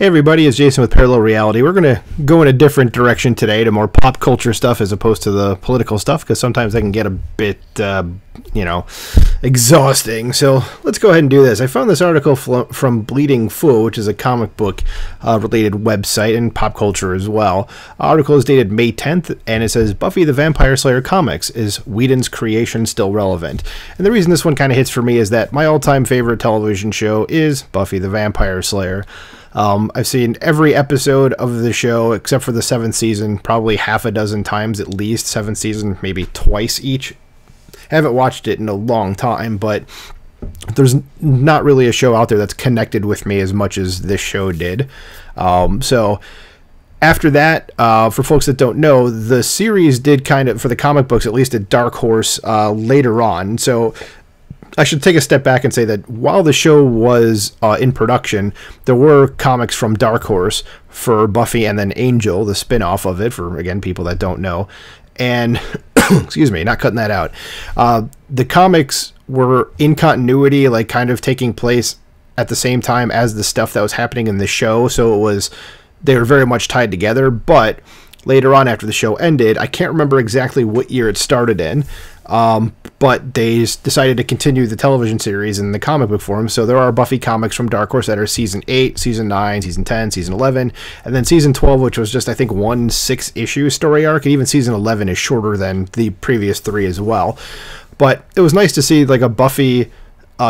Hey everybody, it's Jason with Parallel Reality. We're going to go in a different direction today to more pop culture stuff as opposed to the political stuff, because sometimes they can get a bit, exhausting. So let's go ahead and do this. I found this article from Bleeding Fool, which is a comic book related website and pop culture as well. The article is dated May 10th, and it says, Buffy the Vampire Slayer comics, is Whedon's creation still relevant? And the reason this one kind of hits for me is that my all-time favorite television show is Buffy the Vampire Slayer. I've seen every episode of the show except for the 7th season, probably half a dozen times at least. 7th season, maybe twice each. I haven't watched it in a long time, but there's not really a show out there that's connected with me as much as this show did. So after that, for folks that don't know, the series did kind of, for the comic books, at least at Dark Horse later on. So I should take a step back and say that while the show was in production, there were comics from Dark Horse for Buffy and then Angel, the spin-off of it, for, again, people that don't know. And, excuse me, not cutting that out. The comics were in continuity, like kind of taking place at the same time as the stuff that was happening in the show. So they were very much tied together. But later on, after the show ended, I can't remember exactly what year it started in. But they decided to continue the television series in the comic book form. So there are Buffy comics from Dark Horse that are season 8, season 9, season 10, season 11, and then season 12, which was just, I think, one 6-issue story arc. And even season 11 is shorter than the previous 3 as well. But it was nice to see like a Buffy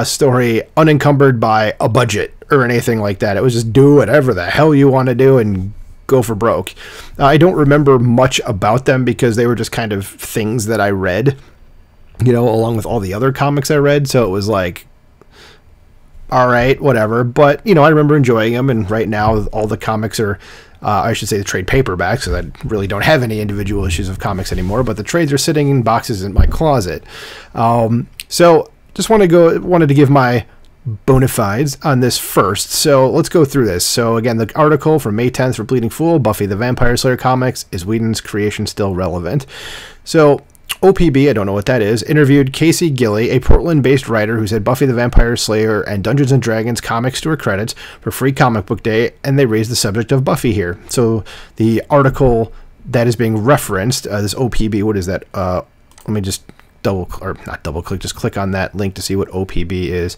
story unencumbered by a budget or anything like that. It was just do whatever the hell you want to do and go for broke. I don't remember much about them because they were just kind of things that I read, along with all the other comics I read. So it was like, all right, whatever. But, I remember enjoying them. And right now, all the comics are, I should say the trade paperbacks, because I really don't have any individual issues of comics anymore. But the trades are sitting in boxes in my closet. So just wanted to give my bona fides on this first. So let's go through this. So again, the article from May 10th for Bleeding Fool, Buffy the Vampire Slayer comics, is Whedon's creation still relevant? So OPB, I don't know what that is, interviewed Casey Gilly, a Portland-based writer who's had Buffy the Vampire Slayer and Dungeons & Dragons comics to her credits for Free Comic Book Day, and they raised the subject of Buffy here. So the article that is being referenced, this OPB, what is that? Let me just just click on that link to see what OPB is.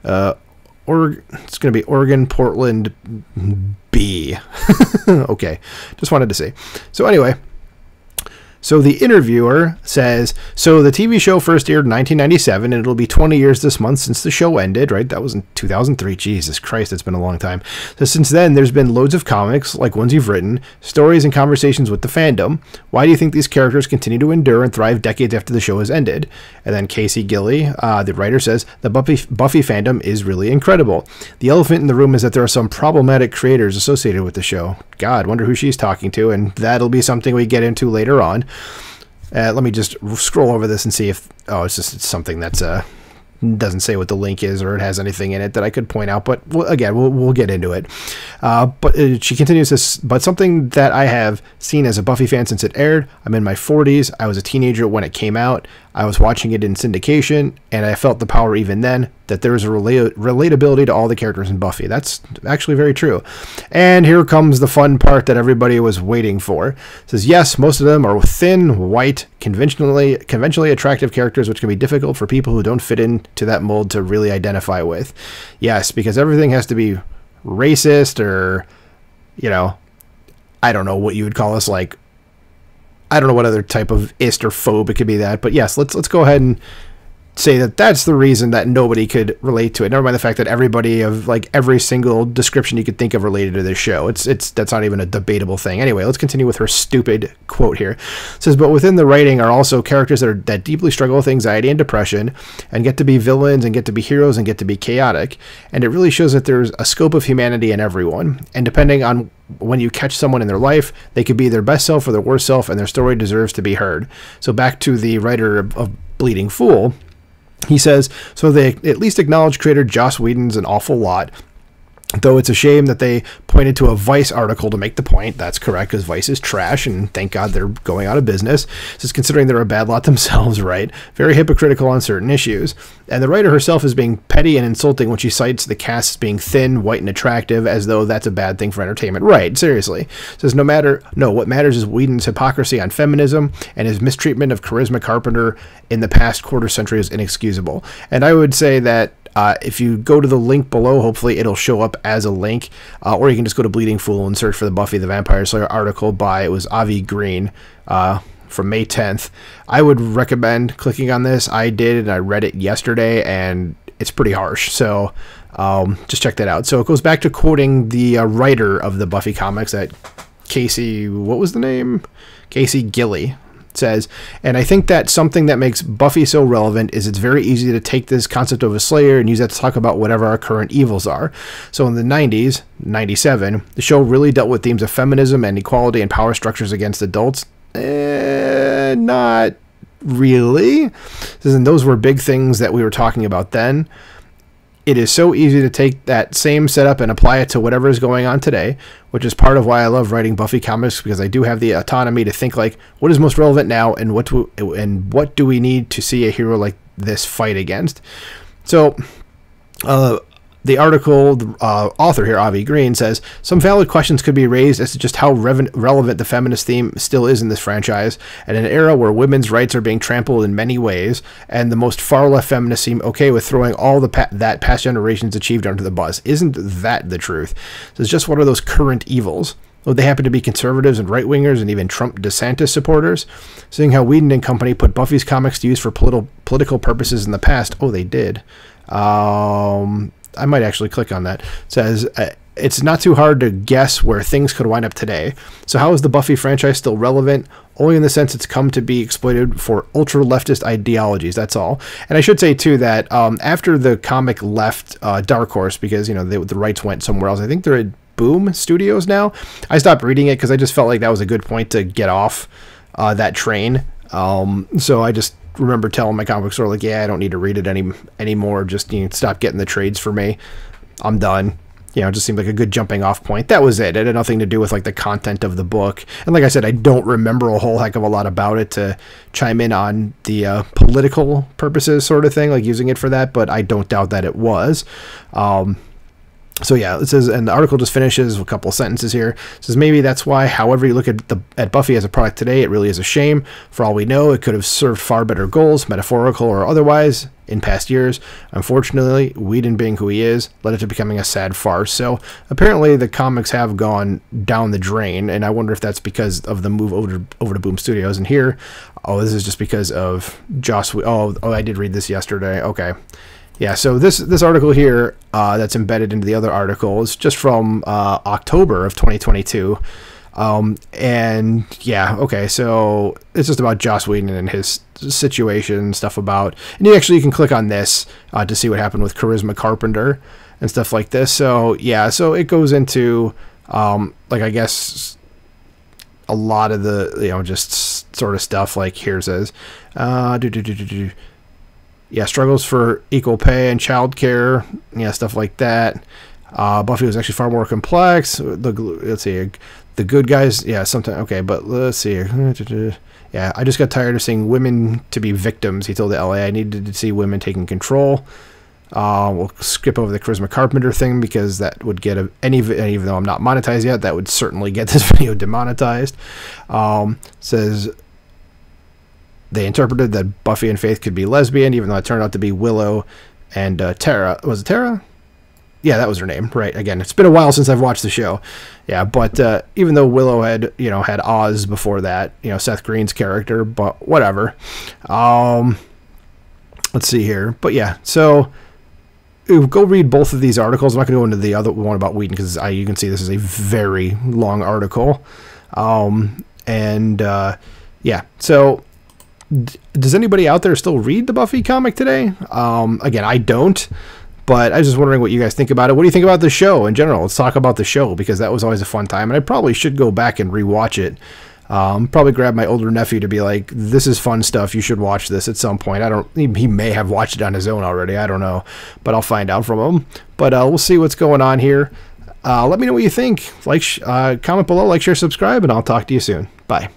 It's going to be Oregon, Portland, B. Okay, just wanted to see. So anyway, so the interviewer says, so the TV show first aired in 1997, and it'll be 20 years this month since the show ended, right? That was in 2003. Jesus Christ, it's been a long time. So since then, there's been loads of comics, like ones you've written, stories and conversations with the fandom. Why do you think these characters continue to endure and thrive decades after the show has ended? And then Casey Gilly, the writer, says, the Buffy fandom is really incredible. The elephant in the room is that there are some problematic creators associated with the show. God, wonder who she's talking to, and that'll be something we get into later on. Let me just scroll over this and see if, it's something that's doesn't say what the link is or it has anything in it that I could point out, but again, we'll get into it. But she continues this, but something that I have seen as a Buffy fan since it aired. I'm in my 40s. I was a teenager when it came out. I was watching it in syndication, and I felt the power even then that there is a relatability to all the characters in Buffy. That's actually very true. And here comes the fun part that everybody was waiting for. It says, yes, most of them are thin, white, conventionally attractive characters, which can be difficult for people who don't fit into that mold to really identify with. Yes, because everything has to be racist or, I don't know what you would call us, like, I don't know what other type of ist or phobe it could be that, but yes, let's go ahead and say that that's the reason that nobody could relate to it. Never mind the fact that everybody of like every single description you could think of related to this show. That's not even a debatable thing. Anyway, let's continue with her stupid quote here. It says, but within the writing are also characters that deeply struggle with anxiety and depression and get to be villains and get to be heroes and get to be chaotic. And it really shows that there's a scope of humanity in everyone. And depending on when you catch someone in their life, they could be their best self or their worst self, and their story deserves to be heard. So back to the writer of Bleeding Fool. He says, so they at least acknowledge creator Joss Whedon's an awful lot. Though it's a shame that they pointed to a Vice article to make the point. That's correct, because Vice is trash, and thank God they're going out of business. Just considering they're a bad lot themselves, right? Very hypocritical on certain issues. And the writer herself is being petty and insulting when she cites the cast as being thin, white, and attractive, as though that's a bad thing for entertainment. Right, seriously. Says what matters is Whedon's hypocrisy on feminism, and his mistreatment of Charisma Carpenter in the past quarter century is inexcusable. And I would say that if you go to the link below, hopefully it'll show up as a link, or you can just go to Bleeding Fool and search for the Buffy the Vampire Slayer article it was Avi Green from May 10th. I would recommend clicking on this. I did, and I read it yesterday, and it's pretty harsh. So just check that out. So it goes back to quoting the writer of the Buffy comics, that Casey, what was the name? Casey Gilly. Says, and I think that something that makes Buffy so relevant is it's very easy to take this concept of a slayer and use that to talk about whatever our current evils are. So in the 90s, 97, the show really dealt with themes of feminism and equality and power structures against adults. Not really. And those were big things that we were talking about then. It is so easy to take that same setup and apply it to whatever is going on today, which is part of why I love writing Buffy comics, because I do have the autonomy to think like, what is most relevant now, and what do we need to see a hero like this fight against? So, the article, the author here, Avi Green, says, some valid questions could be raised as to just how relevant the feminist theme still is in this franchise, and in an era where women's rights are being trampled in many ways, and the most far-left feminists seem okay with throwing all that past generations achieved under the bus. Isn't that the truth? So it's just, what are those current evils? Well, they happen to be conservatives and right-wingers and even Trump DeSantis supporters. Seeing how Whedon and company put Buffy's comics to use for political purposes in the past. Oh, they did. I might actually click on that. It says, it's not too hard to guess where things could wind up today. So how is the Buffy franchise still relevant? Only in the sense it's come to be exploited for ultra-leftist ideologies, that's all. And I should say, too, that after the comic left Dark Horse, because, the rights went somewhere else, I think they're at Boom Studios now, I stopped reading it because I just felt like that was a good point to get off that train. So I just remember telling my comic store, like, yeah, I don't need to read it anymore. Just stop getting the trades for me. I'm done. It just seemed like a good jumping off point. That was it. It had nothing to do with like the content of the book. And like I said, I don't remember a whole heck of a lot about it to chime in on the political purposes sort of thing, like using it for that. But I don't doubt that it was. So yeah, it says, and the article just finishes with a couple of sentences here. It says, maybe that's why, however you look at Buffy as a product today, it really is a shame. For all we know, it could have served far better goals, metaphorical or otherwise, in past years. Unfortunately, Whedon, being who he is, led it to becoming a sad farce. So apparently the comics have gone down the drain, and I wonder if that's because of the move over to Boom Studios. And here, this is just because of Joss Whedon. Oh, I did read this yesterday. Okay. Yeah, so this article here that's embedded into the other article is just from October of 2022. And yeah, okay, so it's just about Joss Whedon and his situation, stuff about, and you can click on this to see what happened with Charisma Carpenter and stuff like this. So yeah, so it goes into like, I guess, a lot of the just sort of stuff. Like here it says yeah, struggles for equal pay and childcare, stuff like that. Buffy was actually far more complex. Let's see, the good guys, yeah, sometimes, okay, but let's see. Yeah, I just got tired of seeing women to be victims. He told the LA I needed to see women taking control. We'll skip over the Charisma Carpenter thing because that would get even though I'm not monetized yet, that would certainly get this video demonetized. Says they interpreted that Buffy and Faith could be lesbian, even though it turned out to be Willow and Tara. Was it Tara? Yeah, that was her name, right? Again, it's been a while since I've watched the show. Yeah, but even though Willow had Oz before that, Seth Green's character, but whatever. Let's see here. But yeah, so go read both of these articles. I'm not going to go into the other one about Whedon because you can see this is a very long article. Yeah, so does anybody out there still read the Buffy comic today? Again, I don't, but I was just wondering what you guys think about it. What do you think about the show in general? Let's talk about the show because that was always a fun time, and I probably should go back and rewatch it Probably grab my older nephew to be like, this is fun stuff. You should watch this at some point. He may have watched it on his own already. I don't know, but I'll find out from him. But we'll see what's going on here. Let me know what you think. Comment below, like, share, subscribe, and I'll talk to you soon. Bye.